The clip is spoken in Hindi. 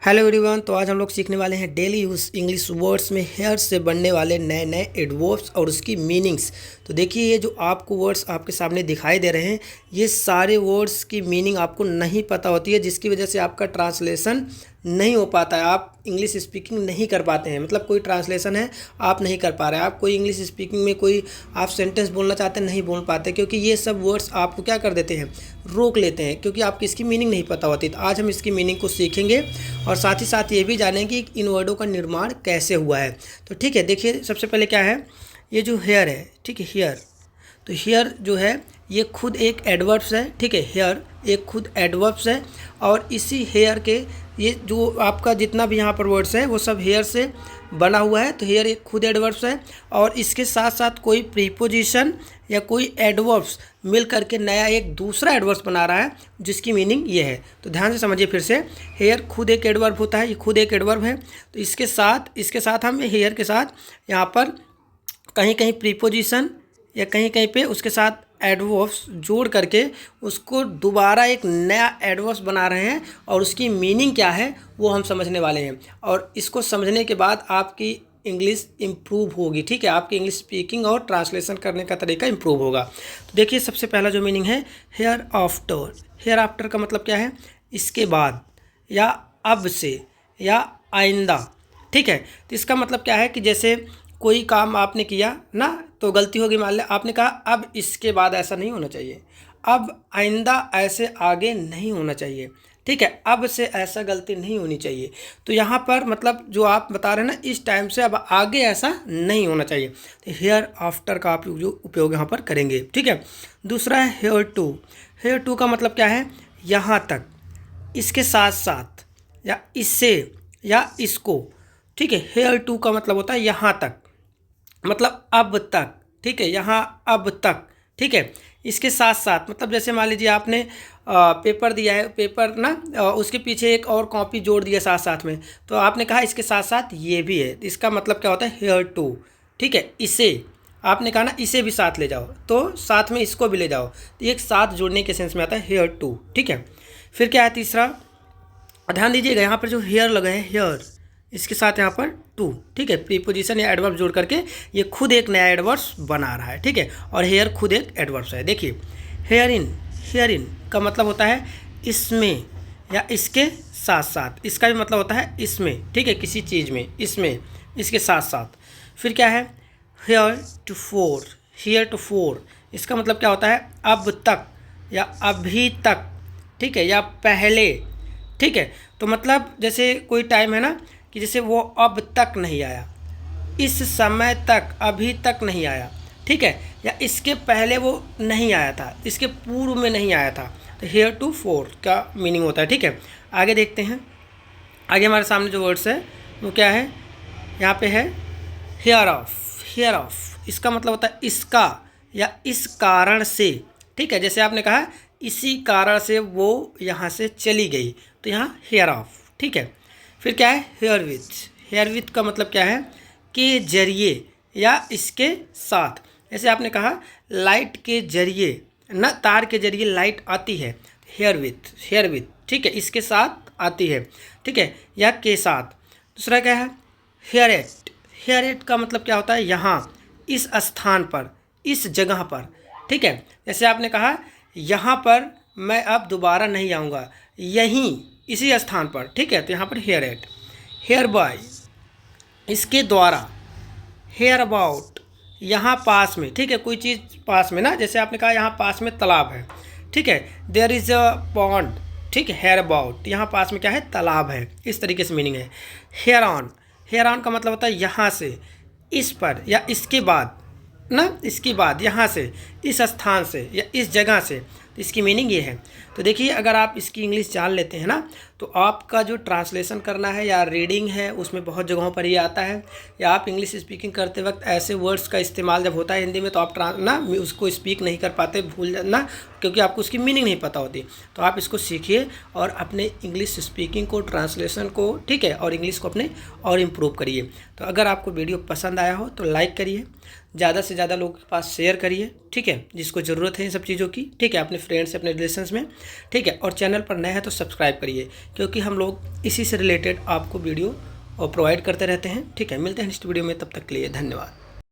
Hello everyone. तो आज हम लोग सीखने वाले हैं डेली यूज इंग्लिश वर्ड्स में हेयर से बनने वाले नए नए एडवर्ब्स और उसकी मीनिंग्स। तो देखिए, ये जो आपको वर्ड्स आपके सामने दिखाई दे रहे हैं, ये सारे वर्ड्स की मीनिंग आपको नहीं पता होती है, जिसकी वजह से आपका ट्रांसलेशन नहीं हो पाता है। आप इंग्लिश स्पीकिंग नहीं कर पाते हैं, मतलब कोई ट्रांसलेशन है आप नहीं कर पा रहे हैं। आप कोई इंग्लिश स्पीकिंग में कोई आप सेंटेंस बोलना चाहते हैं, नहीं बोल पाते, क्योंकि ये सब वर्ड्स आपको क्या कर देते हैं, रोक लेते हैं, क्योंकि आपको इसकी मीनिंग नहीं पता होती। तो आज हम इसकी मीनिंग को सीखेंगे और साथ ही साथ ये भी जानेंगे कि इन वर्डों का निर्माण कैसे हुआ है। तो ठीक है, देखिए सबसे पहले क्या है, ये जो हेयर है, ठीक है, हेयर। तो हेयर जो है ये खुद एक एडवर्ब्स है, ठीक है, हेयर एक खुद एडवर्ब्स है और इसी हेयर के ये जो आपका जितना भी यहाँ पर वर्ड्स है वो सब हेयर से बना हुआ है। तो हेयर एक खुद एडवर्ब्स है और इसके साथ साथ कोई प्रीपोजिशन या कोई एडवर्ब्स मिल करके नया एक दूसरा एडवर्ब्स बना रहा है, जिसकी मीनिंग ये है। तो ध्यान से समझिए फिर से, हेयर खुद एक एडवर्ब होता है, ये खुद एक एडवर्ब है। तो इसके साथ हम हेयर के साथ यहाँ पर कहीं कहीं प्रीपोजिशन या कहीं कहीं पे उसके साथ एडवर्ब्स जोड़ करके उसको दोबारा एक नया एडवर्ब्स बना रहे हैं और उसकी मीनिंग क्या है वो हम समझने वाले हैं। और इसको समझने के बाद आपकी इंग्लिश इम्प्रूव होगी, ठीक है, आपकी इंग्लिश स्पीकिंग और ट्रांसलेशन करने का तरीका इम्प्रूव होगा। तो देखिए, सबसे पहला जो मीनिंग है हेयर आफ्टर। हेयर आफ्टर का मतलब क्या है, इसके बाद या अब से या आइंदा, ठीक है। तो इसका मतलब क्या है कि जैसे कोई काम आपने किया ना, तो गलती होगी, मान लिया आपने कहा अब इसके बाद ऐसा नहीं होना चाहिए, अब आइंदा ऐसे आगे नहीं होना चाहिए, ठीक है, अब से ऐसा गलती नहीं होनी चाहिए। तो यहाँ पर मतलब जो आप बता रहे हैं ना, इस टाइम से अब आगे ऐसा नहीं होना चाहिए। तो हेयर आफ्टर का आप जो उपयोग यहाँ पर करेंगे, ठीक है। दूसरा है हेयर टू। हेयर टू का मतलब क्या है, यहाँ तक, इसके साथ साथ या इससे या इसको, ठीक है। हेयर टू का मतलब होता है यहाँ तक, मतलब अब तक, ठीक है, यहाँ अब तक, ठीक है। इसके साथ साथ मतलब जैसे मान लीजिए आपने पेपर दिया है, पेपर ना उसके पीछे एक और कॉपी जोड़ दिया साथ साथ में, तो आपने कहा इसके साथ साथ ये भी है। तो इसका मतलब क्या होता है, हेयर टू, ठीक है। इसे आपने कहा ना, इसे भी साथ ले जाओ, तो साथ में इसको भी ले जाओ, तो एक साथ जोड़ने के सेंस में आता है हेयर टू, ठीक है। फिर क्या है तीसरा, ध्यान दीजिएगा, यहाँ पर जो हेयर लगा है, हेयर, इसके साथ यहाँ पर टू, ठीक है, प्रीपोजिशन या एडवर्ब जोड़ करके ये खुद एक नया एडवर्ब्स बना रहा है, ठीक है। और हेयर खुद एक एडवर्ब्स है। देखिए, हेयर इन। हेयर इन का मतलब होता है इसमें या इसके साथ साथ, इसका भी मतलब होता है इसमें, ठीक है, किसी चीज़ में, इसमें, इसके साथ साथ। फिर क्या है, here to four. Here to four, इसका मतलब क्या होता है, अब तक या अभी तक, ठीक है, या पहले, ठीक है। तो मतलब जैसे कोई टाइम है ना कि जैसे वो अब तक नहीं आया, इस समय तक, अभी तक नहीं आया, ठीक है, या इसके पहले वो नहीं आया था, इसके पूर्व में नहीं आया था। तो हेयर टू फोर का मीनिंग होता है, ठीक है। आगे देखते हैं, आगे हमारे सामने जो वर्ड्स है वो क्या है, यहाँ पे है हेयर ऑफ। हेयर ऑफ, इसका मतलब होता है इसका या इस कारण से, ठीक है। जैसे आपने कहा इसी कारण से वो यहाँ से चली गई, तो यहाँ हेयर ऑफ, ठीक है। फिर क्या है, हेयर विथ। हेयर विथ का मतलब क्या है, के जरिए या इसके साथ। जैसे आपने कहा लाइट के जरिए ना, तार के जरिए लाइट आती है, हेयर विथ, हेयर विथ, ठीक है, इसके साथ आती है, ठीक है, या के साथ। दूसरा क्या है, हेयर एट। हेयर एट का मतलब क्या होता है, यहाँ, इस स्थान पर, इस जगह पर, ठीक है। जैसे आपने कहा यहाँ पर मैं अब दोबारा नहीं आऊँगा, यहीं इसी स्थान पर, ठीक है। तो यहाँ पर हेयर एट। हेयर बाय, इसके द्वारा। हेयर अबाउट, यहाँ पास में, ठीक है, कोई चीज़ पास में ना, जैसे आपने कहा यहाँ पास में तालाब है, ठीक है, देयर इज़ अ पॉन्ड, ठीक है। हेयर अबाउट, यहाँ पास में क्या है, तालाब है, इस तरीके से मीनिंग है। Hair on. हेयर ऑन का मतलब होता है यहाँ से, इस पर या इसके बाद ना, इसके बाद, यहाँ से, इस स्थान से या इस जगह से, तो इसकी मीनिंग ये है। तो देखिए, अगर आप इसकी इंग्लिश जान लेते हैं ना, तो आपका जो ट्रांसलेशन करना है या रीडिंग है उसमें बहुत जगहों पर ये आता है। या आप इंग्लिश स्पीकिंग करते वक्त ऐसे वर्ड्स का इस्तेमाल जब होता है हिंदी में, तो आप ना उसको स्पीक नहीं कर पाते, भूल जाना, क्योंकि आपको उसकी मीनिंग नहीं पता होती। तो आप इसको सीखिए और अपने इंग्लिश स्पीकिंग को, ट्रांसलेशन को, ठीक है, और इंग्लिश को अपने और इम्प्रूव करिए। तो अगर आपको वीडियो पसंद आया हो तो लाइक करिए, ज़्यादा से ज़्यादा लोगों के पास शेयर करिए, ठीक है। जिसको ज़रूरत है इन सब चीज़ों की, ठीक है, अपने फ्रेंड्स अपने रिलेशंस में, ठीक है। और चैनल पर नया है तो सब्सक्राइब करिए, क्योंकि हम लोग इसी से रिलेटेड आपको वीडियो प्रोवाइड करते रहते हैं, ठीक है। मिलते हैं नेक्स्ट वीडियो में, तब तक के लिए धन्यवाद।